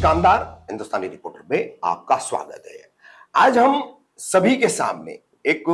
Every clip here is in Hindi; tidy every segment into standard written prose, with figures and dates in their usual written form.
कामदार हिंदुस्तानी रिपोर्टर में आपका स्वागत है। आज हम सभी के सामने एक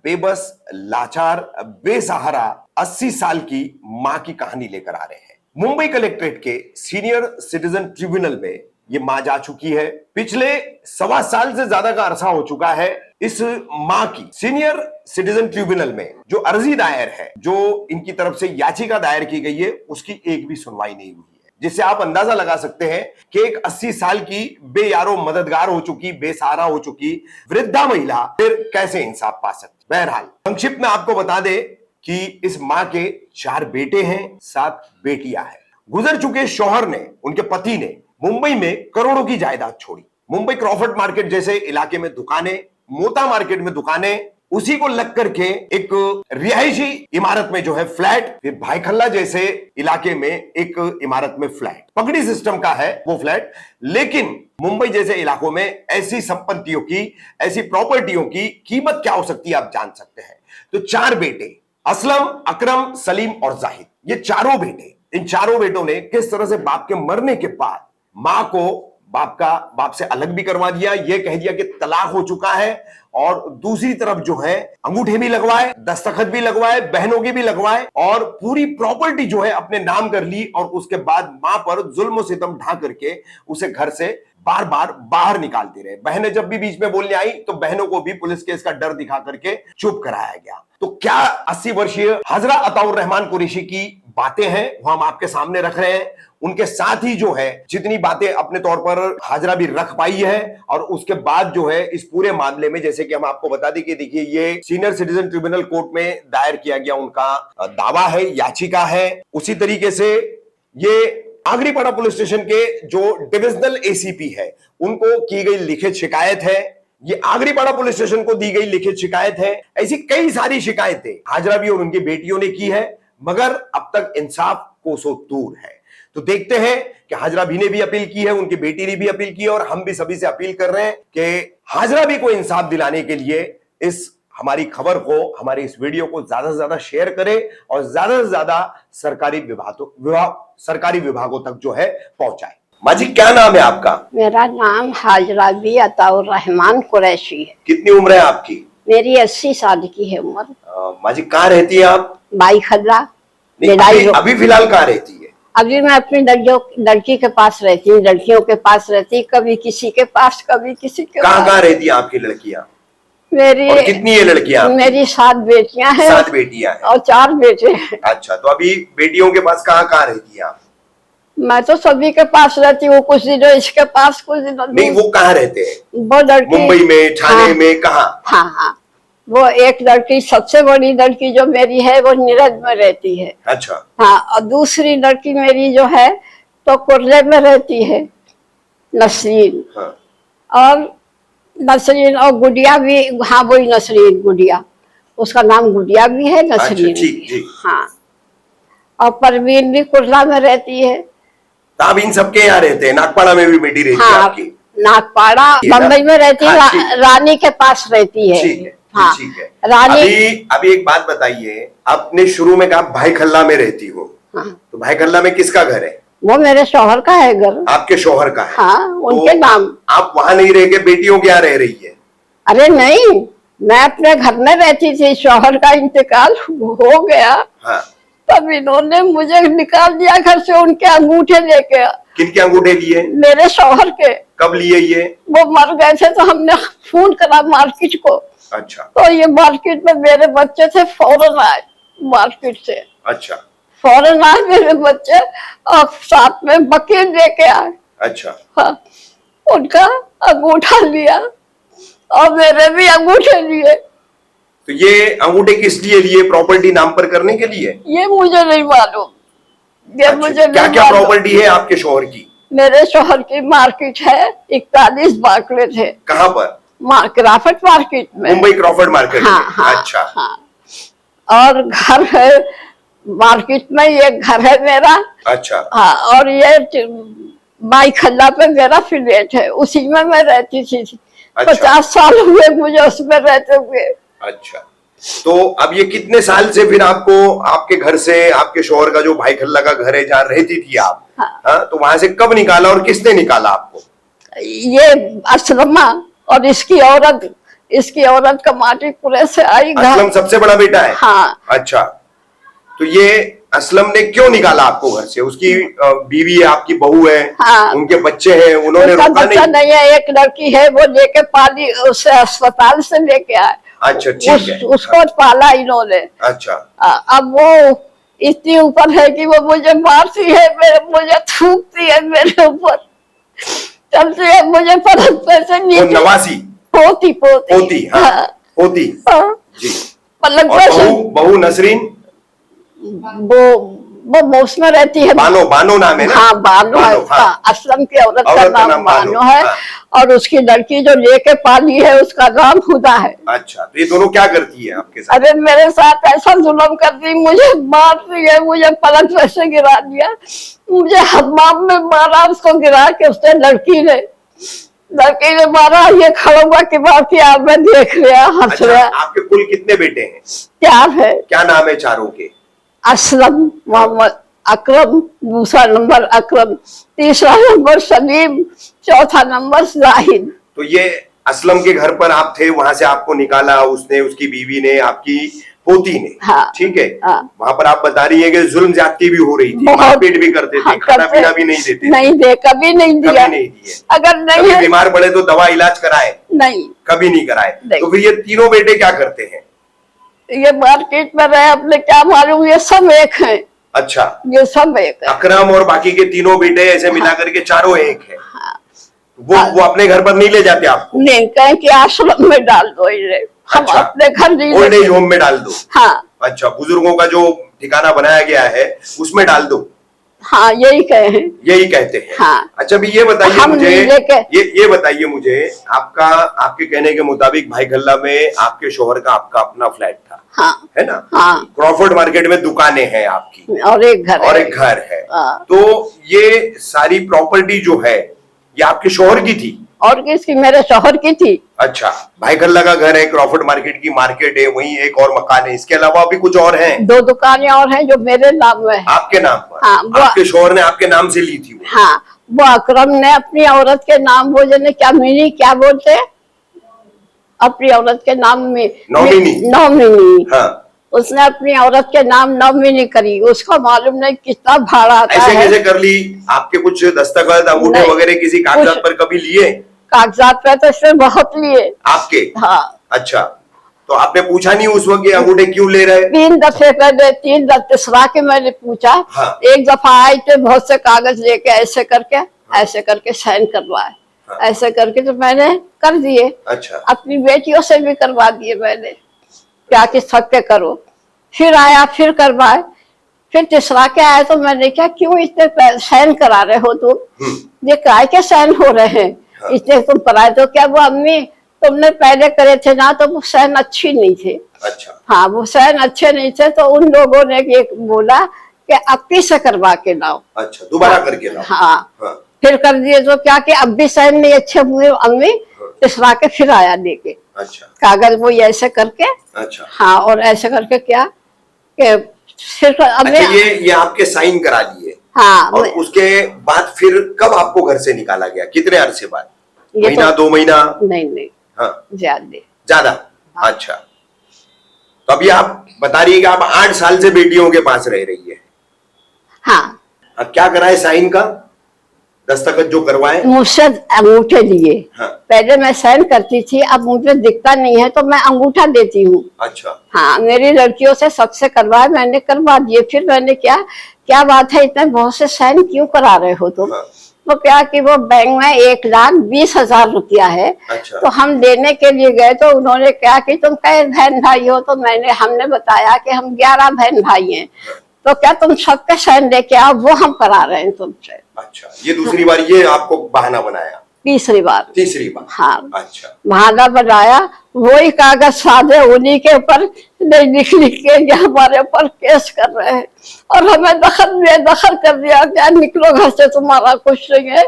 बेबस, लाचार, बेसहारा 80 साल की मां की कहानी लेकर आ रहे हैं। मुंबई कलेक्ट्रेट के सीनियर सिटीजन ट्रिब्यूनल में ये मां जा चुकी है। पिछले 1.25 साल से ज्यादा का अरसा हो चुका है इस मां की सीनियर सिटीजन ट्रिब्यूनल में जो अर्जी दायर है, जो इनकी तरफ से याचिका दायर की गई है, उसकी एक भी सुनवाई नहीं हुई है। जिससे आप अंदाजा लगा सकते हैं कि एक 80 साल की बेयारो मददगार हो चुकी, बेसहारा हो चुकी वृद्धा महिला फिर कैसे इंसाफ पा सकती। बहरहाल संक्षिप्त में आपको बता दे कि इस मां के 4 बेटे हैं, 7 बेटियां हैं। गुजर चुके शौहर ने, उनके पति ने मुंबई में करोड़ों की जायदाद छोड़ी। मुंबई क्रॉफर्ड मार्केट जैसे इलाके में दुकानें, मोता मार्केट में दुकानें, उसी को लग करके एक रिहायशी इमारत में जो है फ्लैट, फिर भाईखल्ला जैसे इलाके में एक इमारत में फ्लैट। पगड़ी सिस्टम का है वो फ्लैट, लेकिन मुंबई जैसे इलाकों में ऐसी संपत्तियों की, ऐसी प्रॉपर्टियों की कीमत क्या हो सकती है आप जान सकते हैं। तो 4 बेटे, असलम, अकरम, सलीम और जाहिद, ये चारों बेटे, इन चारों बेटों ने किस तरह से बाप के मरने के बाद मां को बाप से अलग भी करवा दिया, यह कह दिया कि तलाक हो चुका है, और दूसरी तरफ जो है अंगूठे भी लगवाए, दस्तखत भी लगवाए, बहनों के भी लगवाए, और पूरी प्रॉपर्टी जो है अपने नाम कर ली। और उसके बाद मां पर जुल्म सितम ढा करके उसे घर से बार बार बाहर निकालते रहे। बहनें जब भी बीच में बोलने आई तो बहनों को भी पुलिस केस का डर दिखा करके चुप कराया गया। तो क्या 80 वर्षीय हाजरा अताउर रहमान कुरैशी की बातें हैं वो हम आपके सामने रख रहे हैं। उनके साथ ही जो है जितनी बातें अपने तौर पर हाजरा भी रख पाई है, और उसके बाद जो है इस पूरे मामले में, जैसे कि हम आपको बता दें कि देखिए ये सीनियर सिटीजन ट्रिब्यूनल कोर्ट में दायर किया गया उनका दावा है, याचिका है। उसी तरीके से ये आगरीपाड़ा पुलिस स्टेशन के जो डिविजनल एसीपी है उनको की गई लिखित शिकायत है, ये आगरीपाड़ा पुलिस स्टेशन को दी गई लिखित शिकायत है। ऐसी कई सारी शिकायतें हाजरा भी और उनकी बेटियों ने की है, मगर अब तक इंसाफ कोसों दूर है। तो देखते हैं कि हाजरा भी ने भी अपील की है, उनकी बेटी ने भी अपील की है, और हम भी सभी से अपील कर रहे हैं कि हाजरा भी को इंसाफ दिलाने के लिए इस हमारी खबर को, हमारे इस वीडियो को ज्यादा से ज्यादा शेयर करें और ज्यादा से ज्यादा सरकारी विभागों तक जो है पहुंचाए। माँ जी, क्या नाम है आपका? मेरा नाम हाजरा बी अताउर रहमान कुरैशी है। कितनी उम्र है आपकी? मेरी 80 साल की है उम्र। माँ जी, कहाँ रहती है आप? भाईखल्ला। अभी फिलहाल कहाँ रहती है? अभी मैं अपनी लड़की के पास रहती हूँ, लड़कियों के पास रहती हूँ, कभी किसी के पास, कभी किसी के पास। कहाँ रहती है आपकी लड़कियाँ? मेरी और कितनी है लड़कियाँ? मेरी 7 बेटियां हैं। 7 बेटियां हैं और 4 बेटे हैं। अच्छा, तो अभी बेटियों के पास कहाँ रहती है आप? मैं तो सभी के पास रहती हूँ, कुछ दिनों इसके पास, कुछ दिनों नहीं। वो कहाँ रहते हैं? वो लड़की मुंबई में, ठाणे में, कहाँ? हाँ, वो एक लड़की, सबसे बड़ी लड़की जो मेरी है वो नीरज में रहती है। अच्छा। हाँ, और दूसरी लड़की मेरी जो है तो कुर्ले में रहती है, नसरीन। हाँ। और नसरीन और गुड़िया भी, हाँ वही नसरीन, गुड़िया, उसका नाम गुड़िया भी है, नसरीन। अच्छा, जी। हाँ, और परवीन भी कुर्ला में रहती है। तो आप इन सबके यहाँ रहते हैं? नागपाड़ा में भी बेटी रहती है आपकी? नागपाड़ा, बम्बई में रहती है। हाँ, रानी के पास रहती है। ठीक है। हाँ, ठीक है। रानी। अभी एक बात बताइए, आपने शुरू में कहा भाईखल्ला में रहती हो। हाँ। तो भाईखल्ला में किसका घर है? वो मेरे शौहर का है घर। आपके शौहर का है? हाँ, उनके नाम। आप वहां नहीं रह के बेटियों के यहाँ रह रही है? अरे नहीं, मैं अपने घर में रहती थी, शौहर का इंतकाल हो गया। हाँ। तब इन्होंने मुझे निकाल दिया घर से, उनके अंगूठे लेके। किनके अंगूठे लिए? मेरे शौहर के। कब लिए ये? वो मर गए थे तो हमने फोन करा मार्केट को। अच्छा। तो ये मार्केट में मेरे बच्चे थे, फौरन आए मार्केट से। अच्छा। फौरन आए मेरे बच्चे, और साथ में वकील लेके आए। अच्छा। हाँ, उनका अंगूठा लिया और मेरे भी अंगूठे लिए। तो ये अंगूठे किस लिए लिए? प्रॉपर्टी नाम पर करने के लिए? ये मुझे नहीं मालूम, ये अच्छा, मुझे क्या क्या प्रॉपर्टी है आपके शौहर की? मेरे शौहर की मार्केट है, 41 बाकड़े थे। कहाँ पर? क्राफर्ड मार्केट में, मुंबई क्रॉफर्ड मार्केट में। हाँ, अच्छा। हाँ। और घर है मार्केट में, ये घर है मेरा। अच्छा। हाँ, और ये भाईखल्ला पे मेरा फ्लैट है, उसी में मैं रहती थी। अच्छा। 50 साल हुए मुझे उसमें रहते हुए। अच्छा। तो अब ये कितने साल से फिर आपको आपके घर से, आपके शौहर का जो भाई खल्ला का घर है जहाँ रहती थी आप, हाँ, तो वहां से कब निकाला और किसने निकाला आपको? ये असलमा और इसकी औरत का माटीपुरे से आई घर। असलम सबसे बड़ा बेटा है? हाँ। अच्छा, तो ये असलम ने क्यों निकाला आपको घर से? उसकी बीवी है, आपकी बहू है, हाँ। उनके बच्चे हैं, उन्होंने उसका रोका बच्चा नहीं? नहीं है, एक लड़की है, वो लेके पाली, उसे अस्पताल से लेके आए। अच्छा, ठीक है। उसको पाला इन्होंने। अच्छा। अब वो इतनी ऊपर है कि वो मुझे मारती है, मुझे थूकती है मेरे ऊपर, चलती है मुझे परत पैसे नीचे। नवासी? पोती पोती पोती, हाँ, पोती। जी। पलक और पैसे। बहू नसरीन? वो मौसम रहती है। बानो नाम है ना? हाँ, बानो है उसका। हाँ। असलम की औरत का नाम बानो है। हाँ। और उसकी लड़की जो लेके पाली है उसका नाम हुदा है। अच्छा, तो ये दोनों क्या करती है आपके साथ? अरे मेरे साथ ऐसा जुल्म करती, मुझे मारती है, मुझे पलंग पे से गिरा दिया, मुझे हमाम में मारा, उसको गिरा के उसने लड़की ने मारा। ये खड़ा हुआ कि बाकी आप में देख रहा, हंस अच्छा, रहा। आपके कुल कितने बेटे हैं? क्या है? क्या नाम है चारों के? असलम, मोहम्मद, अकरम, दूसरा नंबर अकरम, तीसरा नंबर सलीम, चौथा नंबर जाहिद। तो ये असलम के घर पर आप थे, वहां से आपको निकाला उसने, उसकी बीवी ने, आपकी पोती ने। हाँ। ठीक है। हाँ। वहां पर आप बता रही है कि जुल्म ज्यादती भी हो रही थी, बहुत। मारपीट भी करते थे, हाँ, खाना पीना भी नहीं देते? नहीं दे, कभी नहीं दिया। कभी नहीं दिए? अगर नहीं कभी है, बीमार पड़े तो दवा इलाज कराए? नहीं, कभी नहीं कराए? नहीं। तो फिर ये तीनों बेटे क्या करते हैं? ये मार्केट में रहे, अपने क्या मालूम, ये सब एक है। अच्छा, ये सब एक है। अकरम और बाकी के तीनों बेटे ऐसे मिला करके चारों एक है। वो अपने घर पर नहीं ले जाते आपको? नहीं, कहें कि आश्रम में डाल दो इन्हें, हम अच्छा। अपने घर नहीं ओल्ड एज लेते। होम में डाल दो? हाँ। अच्छा, बुजुर्गों का जो ठिकाना बनाया गया है उसमें डाल दो? हाँ, यही कहे। यही कहते हैं। हाँ। अच्छा, अभी ये बताइए हम मुझे, नहीं लेके। ये बताइए मुझे, आपके कहने के मुताबिक भाई गल्ला में आपके शोहर का आपका अपना फ्लैट था, हाँ। है ना? हाँ। क्रॉफर्ड मार्केट में दुकानें हैं आपकी, और एक घर और है। एक घर है। हाँ। तो ये सारी प्रॉपर्टी जो है ये आपके शोहर की थी? और किसकी? मेरे शोहर की थी। अच्छा, भाई गल्ला का घर है, क्रॉफर्ड मार्केट की मार्केट है, वहीं एक और मकान है, इसके अलावा भी कुछ और है? 2 दुकानें और हैं जो मेरे नाम में है। आपके नाम पर? हाँ, आपके शोहर ने आपके नाम से ली थी वो? हाँ, वो अकरम ने अपनी औरत के नाम, वो जने क्या मिनी क्या बोलते हैं, अपनी औरत के नाम में नॉमिनी। हाँ। उसने अपनी औरत के नाम नॉमिनी करी, उसको मालूम नहीं कितना भाड़ा आता ऐसे है। कैसे कर ली? आपके कुछ दस्तखत, अंगूठे नहीं, वगैरह किसी कागजात पर कभी लिए? कागजात पे तो इसने बहुत लिए। आपके? हाँ। अच्छा, तो आपने पूछा नहीं उस वक्त ये अंगूठे क्यों ले रहे? 3 दफे पहले, 3 दफा के मैंने पूछा। हाँ। एक दफा आए थे बहुत से कागज लेके, ऐसे करके साइन करवाए। हाँ। ऐसे करके तो मैंने कर दिए। अच्छा। अपनी बेटियों से भी करवा दिए मैंने, क्या कि सबके करो। फिर आया, फिर करवाए, फिर तीसरा के आया तो मैंने क्या, क्यों इतने साइन करा रहे हो तुम? ये काय के साइन हो रहे हैं? हाँ। इतने तुम कराए तो क्या? वो अम्मी तुमने पहले करे थे ना, तो वो साइन अच्छी नहीं थे। अच्छा। हाँ, वो साइन अच्छे नहीं थे, तो उन लोगों ने ये बोला कि अक्की से करवा के लाओ। अच्छा, दोबारा करके लाओ। हाँ। हाँ। फिर कर दिए तो क्या कि अब भी साइन नहीं अच्छे हुए अम्मी, तीसरा के फिर आया लेके अच्छा। कागज, वो ऐसे करके। अच्छा। हाँ, और ऐसे करके क्या कि फिर अच्छा, ये आपके साइन करा लिए? हाँ। और उसके बाद फिर कब आपको घर से निकाला गया? कितने अरसे बाद? महीना, 2 महीना? नहीं। हाँ, ज्यादा। हाँ। अच्छा, तो अभी आप बता रही है कि आप 8 साल से बेटियों के पास रह रही है। हाँ। क्या कराए साइन का, दस्तखत जो करवाए? मुझसे अंगूठे लिए। हाँ। पहले मैं साइन करती थी, अब मुझे दिखता नहीं है तो मैं अंगूठा देती हूँ। अच्छा। हाँ, मेरी लड़कियों से सबसे करवाए, मैंने करवा दिए। फिर मैंने क्या बात है, इतने बहुत से साइन क्यों करा रहे हो तुम? हाँ। तो क्या कि वो बैंक में 1,20,000 रुपया है। अच्छा। तो हम देने के लिए गए तो उन्होंने क्या कि तुम कई बहन भाई हो? तो हमने बताया कि हम 11 बहन भाई हैं। तो क्या तुम सबके साइन लेके आओ, वो हम करा रहे हैं तुमसे। अच्छा, ये दूसरी बार ये आपको बहाना बनाया? तीसरी बार। हाँ। अच्छा। बहाना बनाया, वही कागज सादे उन्हीं के ऊपर लिख के ये हमारे ऊपर केस कर रहे हैं, और हमें दखल कर दिया, क्या निकलो घर से, तुम्हारा कुछ नहीं है।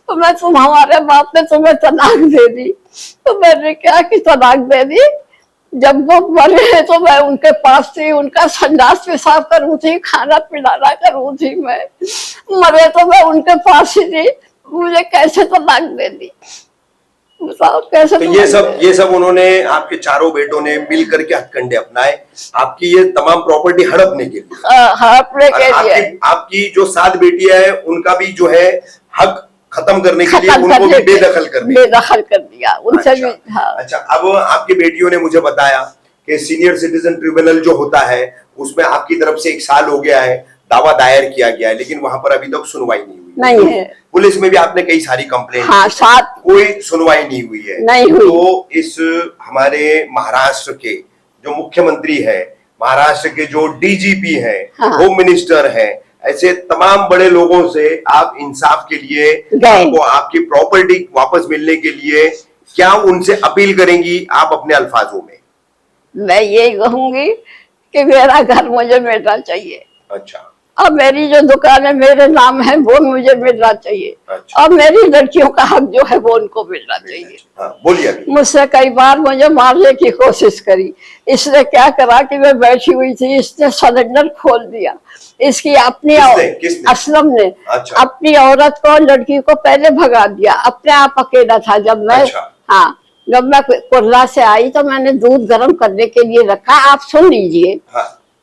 तो हमारे बाप ने तुम्हें तलाक दे दी। तो मैंने क्या कि तलाक दे दी, जब वो मरे तो मैं उनके पास थी, उनका संडास पेशाब करूँ थी, खाना पिलाना करूँ थी मैं। मरे तो मैं उनके पास ही थी, मुझे कैसे तलाक दे दी, बताओ कैसे तो तलाक ये सब उन्होंने, आपके चारों बेटों ने मिल करके हथकंडे अपनाए आपकी ये तमाम प्रॉपर्टी हड़पने के लिए। हड़पने और के लिए, आपकी जो 7 बेटियां हैं उनका भी जो है हक खत्म करने के लिए खत्म उनको करने भी बेदखल करने बेदखल कर दिया उनसे अच्छा, भी। हाँ अच्छा। अब आपकी बेटियों ने मुझे बताया कि सीनियर सिटीजन ट्रिब्यूनल जो होता है उसमें आपकी तरफ से 1 साल हो गया है, दावा दायर किया गया है, लेकिन वहां पर अभी तक सुनवाई नहीं हुई नहीं है। पुलिस में भी आपने कई सारी कंप्लेंट हाँ, की, 7 कोई सुनवाई नहीं हुई है। नहीं हुई। तो इस हमारे महाराष्ट्र के जो मुख्यमंत्री है, महाराष्ट्र के जो डीजीपी है, हाँ। होम मिनिस्टर है, ऐसे तमाम बड़े लोगों से आप इंसाफ के लिए, आपको आपकी प्रॉपर्टी वापस मिलने के लिए क्या उनसे अपील करेंगी आप अपने अल्फाजों में? मैं यही कहूंगी कि मेरा घर मुझे मिलना चाहिए। अच्छा, अब मेरी जो दुकान है मेरे नाम है वो मुझे मिलना चाहिए। अच्छा। अब मेरी लड़कियों का हक जो है वो उनको मिलना चाहिए। हाँ, बोलिए। मुझसे कई बार मुझे मारने की कोशिश करी, इसने क्या करा कि मैं बैठी हुई थी, इसने सिलेंडर खोल दिया। इसकी अपनी किसने? असलम ने अच्छा। अपनी औरत को, लड़की को पहले भगा दिया, अपने आप अकेला था। जब मैं हाँ, जब मैं कुर्ला से आई तो मैंने दूध गर्म करने के लिए रखा, आप सुन लीजिए।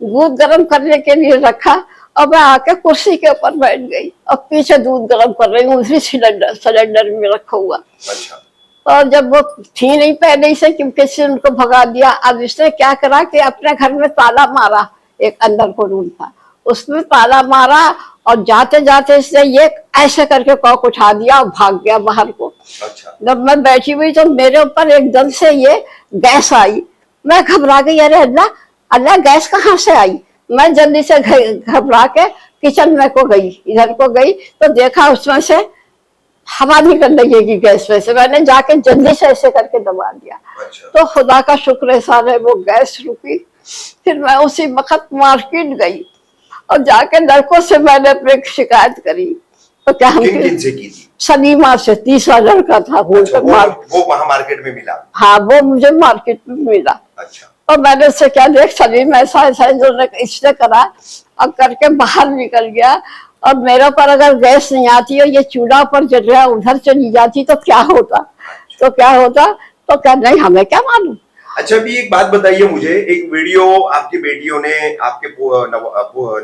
दूध गर्म करने के लिए रखा और मैं आके कुर्सी के ऊपर बैठ गई और पीछे दूध गर्म कर रही हूँ, उसी सिलेंडर में रखा हुआ। अच्छा। और जब वो थी नहीं पहले से, क्योंकि से उनको भगा दिया, अब इसने क्या करा कि अपने घर में ताला मारा, एक अंदर को रूम था उसमें ताला मारा और जाते जाते इसने ये ऐसे करके कॉक उठा दिया और भाग गया बाहर को। अच्छा। जब मैं बैठी हुई तो मेरे ऊपर एकदम से ये गैस आई, मैं घबरा गई, अरे अल्लाह अल्लाह गैस कहाँ से आई। मैं जल्दी से घबरा के किचन में को गई, इधर को गई तो देखा उसमें से हवा निकल रही है गैस में से, मैंने जाके जल्दी से ऐसे करके दबा दिया। अच्छा। तो खुदा का शुक्र एहसान है वो गैस रुकी। फिर मैं उसी वक्त मार्केट गई और जाके लड़कों से मैंने अपनी शिकायत करी। तो क्या हम किन से की थी? सलीमा से, 30 लड़का था वो। अच्छा, वो वहां मार्केट में मिला? हाँ, वो मुझे मार्केट में मिला। अच्छा। और मैंने उससे क्या, देख सलीम ऐसा ऐसा जो इसने करा और करके बाहर निकल गया। और मेरे पर अगर गैस नहीं आती और ये चूल्हा पर जल रहा उधर चली जाती तो क्या होता, तो क्या होता, तो क्या नहीं, हमें क्या मालूम। अच्छा, अभी एक बात बताइए मुझे, एक वीडियो आपकी बेटियों ने, आपके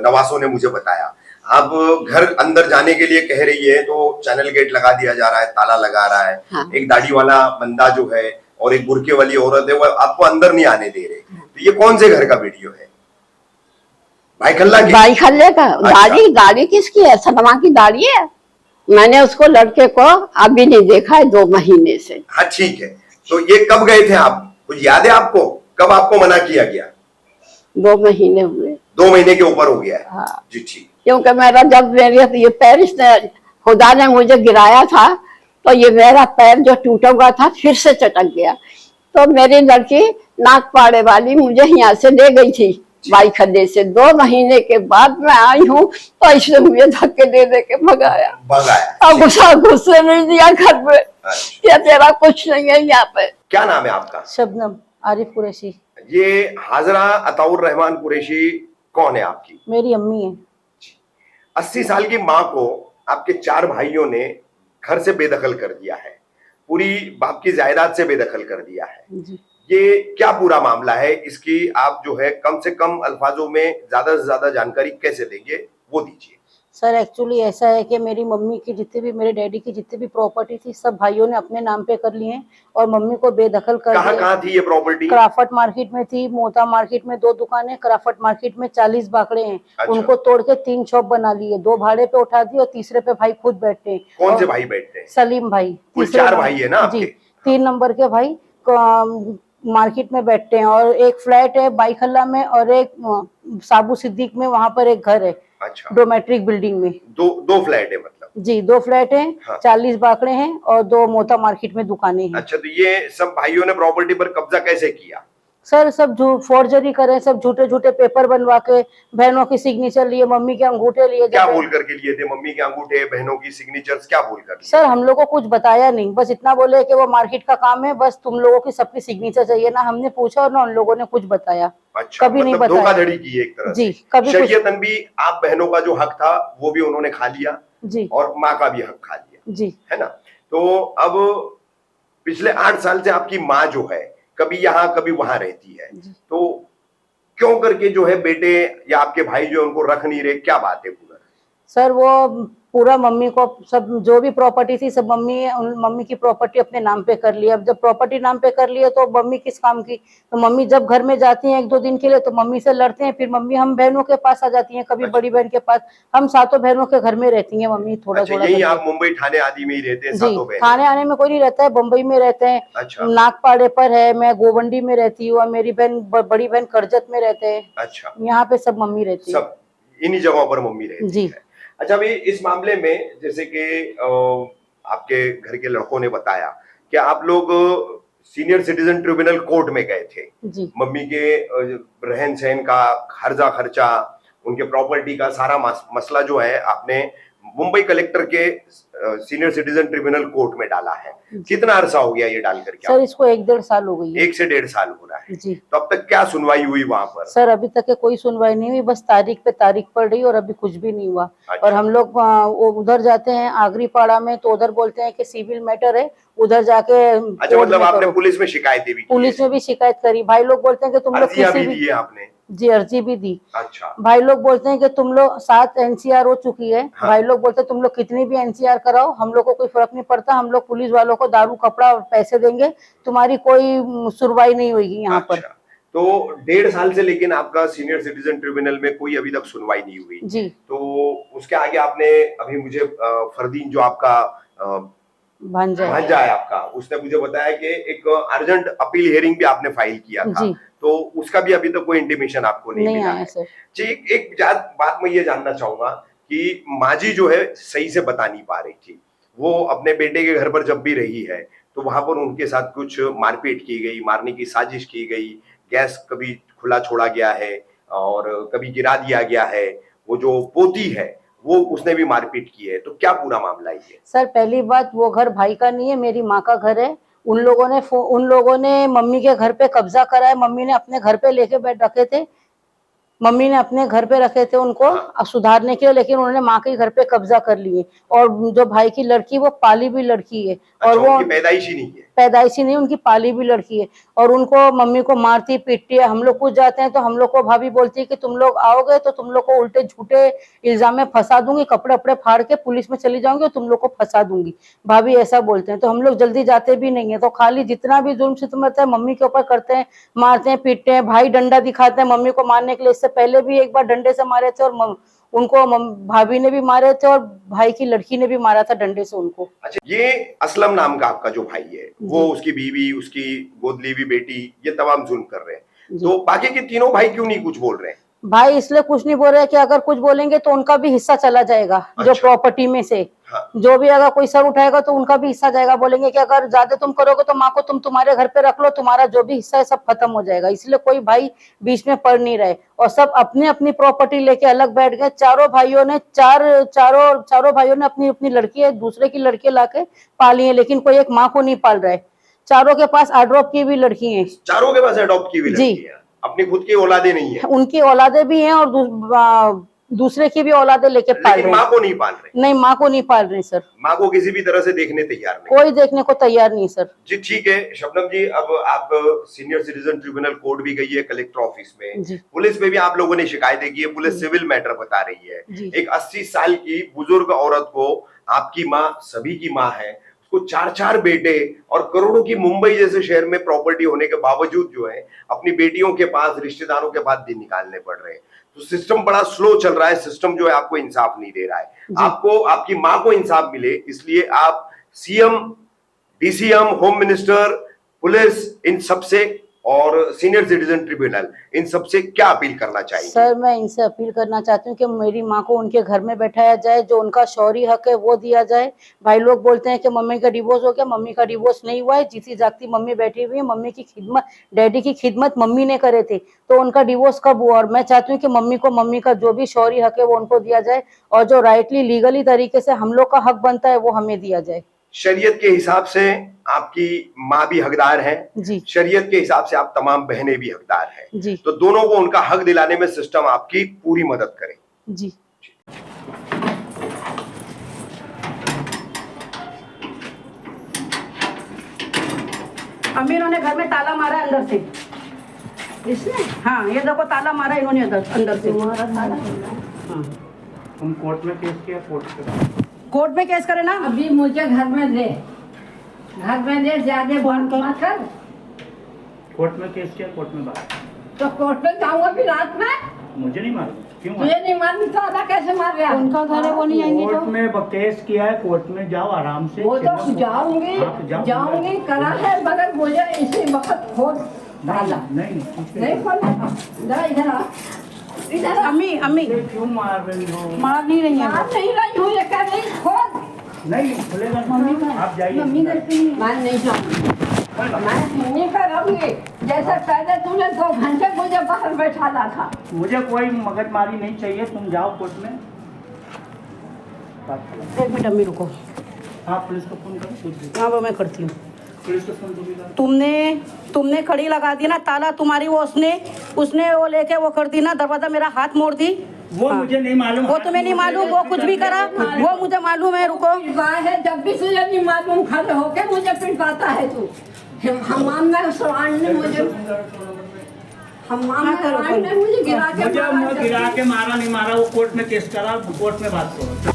नवासों ने मुझे बताया, आप घर अंदर जाने के लिए कह रही है तो चैनल गेट लगा दिया जा रहा है, ताला लगा रहा है। हाँ। एक दाढ़ी वाला बंदा जो है और एक बुरके वाली औरत है वो आपको अंदर नहीं आने दे रहे। तो ये कौन से घर का वीडियो है? भाई खल्ला की? भाई खल्ले का। अच्छा। दाढ़ी किसकी है? सलमा की दाढ़ी है। मैंने उसको, लड़के को अभी नहीं देखा है 2 महीने से। हाँ, ठीक है। तो ये कब गए थे आप, कुछ याद है आपको? कब आपको मना किया गया? 2 महीने हुए। 2 महीने के ऊपर हो गया है। हाँ। जी, ठीक। क्योंकि मेरा जब मेरे ये पैर इसने, खुदा ने मुझे गिराया था तो ये मेरा पैर जो टूटा हुआ था फिर से चटक गया। तो मेरी लड़की नागपाड़े वाली मुझे यहाँ से ले गई थी बाई खड्डे से। 2 महीने के बाद मैं आई हूँ तो इसने मुझे धक्के दे के भगाया। और गुस्से नहीं दिया घर में। क्या तेरा कुछ नहीं है यहाँ पे। क्या नाम है आपका? शबनम आरिफ कुरैशी। ये हाजरा अताउर रहमान कुरैशी कौन है आपकी? मेरी अम्मी है। 80 साल की माँ को आपके 4 भाइयों ने घर से बेदखल कर दिया है, पूरी बाप की जायदाद से बेदखल कर दिया है जी। ये क्या पूरा मामला है? इसकी आप जो है कम से कम अल्फाजों में ज्यादा से ज्यादा जानकारी कैसे देंगे, वो दीजिए। सर एक्चुअली ऐसा है कि मेरी मम्मी की जितनी भी, मेरे डैडी की जितनी भी प्रॉपर्टी थी सब भाइयों ने अपने नाम पे कर लिए हैं और मम्मी को बेदखल कर दिया। कहाँ थी ये प्रॉपर्टी? क्राफट मार्केट में थी, मोता मार्केट में 2 दुकानें, क्राफट मार्केट में 40 बाकड़े हैं। अच्छा। उनको तोड़ के 3 शॉप बना लिए, 2 भाड़े पे उठा दिए और तीसरे पे भाई खुद बैठते हैं। कौन से भाई बैठते हैं? सलीम भाई। 4 भाई है ना जी, 3 नंबर के भाई मार्केट में बैठते हैं और एक फ्लैट है बाईखल्ला में और एक साबू सिद्दीक में, वहां पर एक घर है। अच्छा। डोमेट्रिक बिल्डिंग में दो फ्लैट है मतलब? जी, 2 फ्लैट हैं। हाँ। 40 बाकड़े हैं और 2 मोता मार्केट में दुकानें हैं। अच्छा, तो ये सब भाइयों ने प्रॉपर्टी पर कब्जा कैसे किया? सर सब फोर्जरी करे, सब झूठे झूठे पेपर बनवा के बहनों की सिग्नेचर लिए, मम्मी के अंगूठे लिए। क्या बोल करके लिए थे? मम्मी के अंगूठे, बहनों की सिग्नेचर्स, क्या बोल कर लिए? सर हम लोग को कुछ बताया नहीं, बस इतना बोले कि वो मार्केट का काम है, बस तुम लोगों की सबकी सिग्नेचर चाहिए। ना हमने पूछा और ना उन लोगों ने कुछ बताया। अच्छा, कभी नहीं मतलब बताया। धोखाधड़ी की एक तरह जी, से। कभी कुछ। शरीयतन भी आप बहनों का जो हक था वो भी उन्होंने खा लिया जी और माँ का भी हक खा लिया, जी है ना? तो अब पिछले 8 साल से आपकी माँ जो है कभी यहाँ कभी वहां रहती है, जी। तो क्यों करके जो है बेटे या आपके भाई जो है उनको रख नहीं रहे, क्या बात है पूरा? सर वो पूरा मम्मी को सब जो भी प्रॉपर्टी थी सब मम्मी की प्रॉपर्टी अपने नाम पे कर लिया। अब जब प्रॉपर्टी नाम पे कर लिया तो मम्मी किस काम की? तो मम्मी जब घर में जाती हैं 1-2 दिन के लिए तो मम्मी से लड़ते हैं, फिर मम्मी हम बहनों के पास आ जाती हैं, कभी अच्छा। बड़ी बहन के पास। हम सातों बहनों के घर में रहती हैं मम्मी, थोड़ा अच्छा, थोड़ा यही आप करके। मुंबई थाने आदि में ही रहते हैं जी, सातों बहन? थाने आने में कोई नहीं रहता है, बम्बई में रहते हैं। अच्छा नागपाड़े पर है, मैं गोवंडी में रहती हूँ, मेरी बड़ी बहन करजत में रहते हैं। अच्छा, यहाँ पे सब मम्मी रहती है। सब इन्हीं जगहों पर मम्मी रहती जी। है। अच्छा, अभी इस मामले में जैसे कि आपके घर के लड़कों ने बताया कि आप लोग सीनियर सिटीजन ट्रिब्यूनल कोर्ट में गए थे, जी मम्मी के रहन सहन का हर्जा खर्चा, उनके प्रॉपर्टी का सारा मसला जो है आपने मुंबई कलेक्टर के सीनियर सिटीजन ट्रिब्यूनल कोर्ट में डाला है। कितना अरसा हो गया ये डाल करके? सर इसको 1-1.5 साल हो गई है। 1 से 1.5 साल हो रहा है। जी तो अब तक क्या सुनवाई हुई वहां पर? सर अभी तक के कोई सुनवाई नहीं हुई, बस तारीख पे तारीख पड़ रही और अभी कुछ भी नहीं हुआ। अच्छा। और हम लोग उधर जाते हैं आगरी पाड़ा में, तो उधर बोलते हैं कि सिविल मैटर है, उधर जाके अच्छा, कोर्ट मतलब में आपने करो। पुलिस में शिकायतें भी की पुलिस है? में भी शिकायत करी, भाई लोग बोलते हैं कि तुम लोग अर्जियां किसी भी भी। दी है आपने? जी अर्जी भी दी। अच्छा। भाई लोग बोलते हैं कि तुम लोग 7 एनसीआर हो चुकी है। हाँ। भाई लोग बोलते हैं तुम लोग कितनी भी एनसीआर कराओ, हम लोग को कोई फर्क नहीं पड़ता, हम लोग पुलिस वालों को दारू कपड़ा और पैसे देंगे, तुम्हारी कोई सुनवाई नहीं होगी यहाँ पर। अच्छा, तो 1.5 साल से लेकिन आपका सीनियर सिटीजन ट्रिब्यूनल में कोई अभी तक सुनवाई नहीं हुई। जी तो उसके आगे आपने अभी मुझे फरदीन जो आपका भांजा है। भांजा है आपका, उसने मुझे बताया कि एक अर्जेंट अपील हियरिंग भी आपने फाइल किया था। जी। तो उसका भी अभी तक कोई इंटीमेशन आपको नहीं मिला आया है। सर। ठीक, एक बात मैं ये जानना चाहूंगा कि माजी जो है सही से बता नहीं पा रही थी, वो अपने बेटे के घर पर जब भी रही है तो वहां पर उनके साथ कुछ मारपीट की गई, मारने की साजिश की गई, गैस कभी खुला छोड़ा गया है और कभी गिरा दिया गया है, वो जो पोती है वो उसने भी मारपीट की है। तो क्या पूरा मामला है? सर पहली बात, वो घर भाई का नहीं है, मेरी माँ का घर है। उन लोगों ने मम्मी के घर पे कब्जा करा है, मम्मी ने अपने घर पे लेके बैठ रखे थे, मम्मी ने अपने घर पे रखे थे उनको हाँ। सुधारने के लिए, लेकिन उन्होंने माँ के घर पे कब्जा कर लिए। और जो भाई की लड़की वो पाली भी लड़की है। और अच्छा, वो उनकी पैदाइशी नहीं है? पैदाइशी नहीं, उनकी पाली भी लड़की है। और उनको मम्मी को मारती पीटती है। हम लोग कुछ जाते हैं तो हम लोग को भाभी बोलती है कि तुम लोग आओगे तो तुम लोग को उल्टे झूठे इल्जाम में फंसा दूंगी, कपड़े अपड़े फाड़ के पुलिस में चली जाऊंगी और तुम लोग को फंसा दूंगी, भाभी ऐसा बोलते हैं। तो हम लोग जल्दी जाते भी नहीं है। तो खाली जितना भी जुल्म सितम रहता है मम्मी के ऊपर करते हैं, मारते हैं पीटते हैं। भाई डंडा दिखाते हैं मम्मी को मारने के लिए, इससे पहले भी एक बार डंडे से मारे थे और उनको भाभी ने भी मारे थे और भाई की लड़की ने भी मारा था डंडे से उनको। अच्छा, ये असलम नाम का आपका जो भाई है वो जी। उसकी बीवी, उसकी गोद ली हुई बेटी, ये तमाम जुल्म कर रहे हैं, जी। तो बाकी के तीनों भाई क्यों नहीं कुछ बोल रहे हैं? भाई इसलिए कुछ नहीं बोल रहे कि अगर कुछ बोलेंगे तो उनका भी हिस्सा चला जाएगा। जो अच्छा। प्रॉपर्टी में से हाँ। जो भी अगर कोई सर उठाएगा तो उनका भी हिस्सा जाएगा। बोलेंगे कि अगर ज्यादा तुम करोगे तो माँ को तुम तुम्हारे घर पे रख लो, तुम्हारा जो भी हिस्सा है सब खत्म हो जाएगा। इसलिए कोई भाई बीच में पड़ नहीं रहे और सब अपनी अपनी प्रॉपर्टी लेके अलग बैठ गए। चारों भाइयों ने अपनी अपनी लड़की है, दूसरे की लड़की लाके पाली है, लेकिन कोई एक माँ को नहीं पाल रहा है। चारों के पास अडॉप्ट की भी लड़की है। चारों के पास अडॉप्ट की हुई लड़की है, अपनी खुद की औलादे नहीं है? उनकी औलादे भी हैं और दूसरे की भी औलादे लेके पाल लेकिन रहे माँ हैं। को नहीं पाल रहे? नहीं, माँ को नहीं पाल रहे सर। माँ को किसी भी तरह से देखने तैयार नहीं? कोई देखने को तैयार नहीं सर। जी ठीक है शबनम जी, अब आप सीनियर सिटीजन ट्रिब्यूनल कोर्ट भी गई है, कलेक्टर ऑफिस में, जी। पुलिस में भी आप लोगों ने शिकायतें की है, पुलिस सिविल मैटर बता रही है। जी। एक 80 साल की बुजुर्ग औरत को, आपकी माँ सभी की माँ है, उसको 4-4 बेटे और करोड़ों की मुंबई जैसे शहर में प्रॉपर्टी होने के बावजूद जो है अपनी बेटियों के पास, रिश्तेदारों के पास दिन निकालने पड़ रहे हैं। तो सिस्टम बड़ा स्लो चल रहा है, सिस्टम जो है आपको इंसाफ नहीं दे रहा है। आपको आपकी माँ को इंसाफ मिले इसलिए आप CM, DCM, home minister, police, इन सबसे और सीनियर सिटीजन ट्रिब्यूनल, इन सबसे क्या अपील करना चाहिए? सर मैं इनसे अपील करना चाहती हूँ कि मेरी माँ को उनके घर में बैठाया जाए, जो उनका शौहरी हक है वो दिया जाए। भाई लोग बोलते हैं कि मम्मी का डिवोर्स हो गया, मम्मी का डिवोर्स नहीं हुआ है, जीती जागती मम्मी बैठी हुई है, मम्मी की खिदमत, डैडी की खिदमत मम्मी ने करे थे, तो उनका डिवोर्स कब हुआ? और मैं चाहती हूँ कि मम्मी का जो भी शौहरी हक है वो उनको दिया जाए, और जो राइटली लीगली तरीके से हम लोग का हक बनता है वो हमें दिया जाए। शरीयत के हिसाब से आपकी माँ भी हकदार है जी शरीयत के हिसाब से आप तमाम बहनें भी हकदार हैं जी तो दोनों को उनका हक दिलाने में सिस्टम आपकी पूरी मदद करे। जी। अम्मी इन्होंने घर में ताला मारा है अंदर से, इसने हाँ ये देखो ताला मारा इन्होंने अंदर से। हाँ तुम कोर्ट में केस किया? कोर्ट में केस करे ना। अभी मुझे घर में ले ज्यादा बंद मत कर। कोर्ट में केस किया? कोर्ट में बात? तो कोर्ट में जाऊंगा फिर रात में। मुझे नहीं मालूम क्यों तुझे नहीं मालूम तो आधा कैसे मार गया? उनका घर है वो नहीं आएंगे कोर्ट तो। में केस किया है, कोर्ट में जाओ आराम से। वो तो जाऊंगी जाऊंगी करा है, मगर मुझे इसी वक्त खोल डाला। नहीं खोल जरा इधर आ इधर। अम्मी अम्मी क्यों मार रही हो? मार नहीं रही है। मार नहीं रही हूँ, ये कह रही खोल। नहीं खुलेगा मम्मी, आप जाइए। मैं नहीं जाऊंगी, मैं नहीं करूंगी। जैसे पहले तूने 2 घंटे मुझे बाहर बैठाना था। मुझे कोई मगजमारी नहीं चाहिए, तुम जाओ कोर्ट में। एक मिनट अम्मी रुको। आप पुलिस को फोन करो। हाँ वो मैं करती हूँ। पुलिस को फोन करो। तुमने खड़ी लगा दी ना ताला, तुम्हारी वो उसने वो लेके वो कर दी ना, दरवाजा मेरा हाथ मोड़ दी। वो मुझे नहीं मालूम। वो तुम्हें नहीं मालूम, वो कुछ भी करा वो मुझे मालूम है। रुको है, जब भी तुझे नहीं मालूम खड़े होके मुझे पिटवाता है तू। हमाम में सवान ने मुझे गिरा के गिरा के मारा नहीं मारा, वो कोर्ट में केस करा, कोर्ट में बात करो।